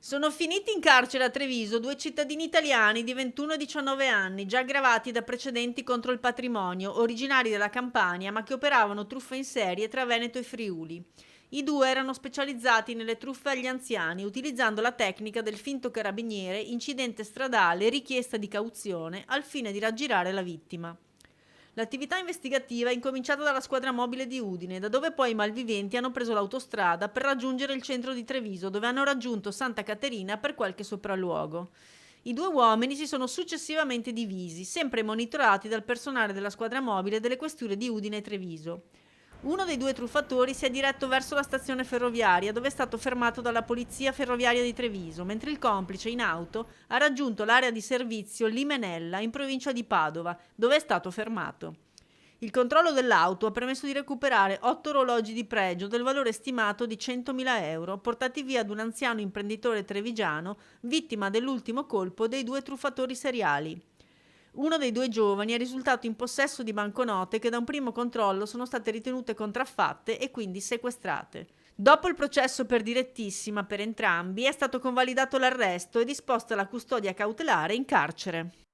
Sono finiti in carcere a Treviso due cittadini italiani di 21 e 19 anni, già aggravati da precedenti contro il patrimonio, originari della Campania, ma che operavano truffe in serie tra Veneto e Friuli. I due erano specializzati nelle truffe agli anziani, utilizzando la tecnica del finto carabiniere, incidente stradale, richiesta di cauzione, al fine di raggirare la vittima. L'attività investigativa è incominciata dalla squadra mobile di Udine, da dove poi i malviventi hanno preso l'autostrada per raggiungere il centro di Treviso, dove hanno raggiunto Santa Caterina per qualche sopralluogo. I due uomini si sono successivamente divisi, sempre monitorati dal personale della squadra mobile delle questure di Udine e Treviso. Uno dei due truffatori si è diretto verso la stazione ferroviaria, dove è stato fermato dalla polizia ferroviaria di Treviso, mentre il complice in auto ha raggiunto l'area di servizio Limenella, in provincia di Padova, dove è stato fermato. Il controllo dell'auto ha permesso di recuperare 8 orologi di pregio del valore stimato di 100.000 euro, portati via ad un anziano imprenditore trevigiano, vittima dell'ultimo colpo dei due truffatori seriali. Uno dei due giovani è risultato in possesso di banconote che da un primo controllo sono state ritenute contraffatte e quindi sequestrate. Dopo il processo per direttissima per entrambi è stato convalidato l'arresto e disposta la custodia cautelare in carcere.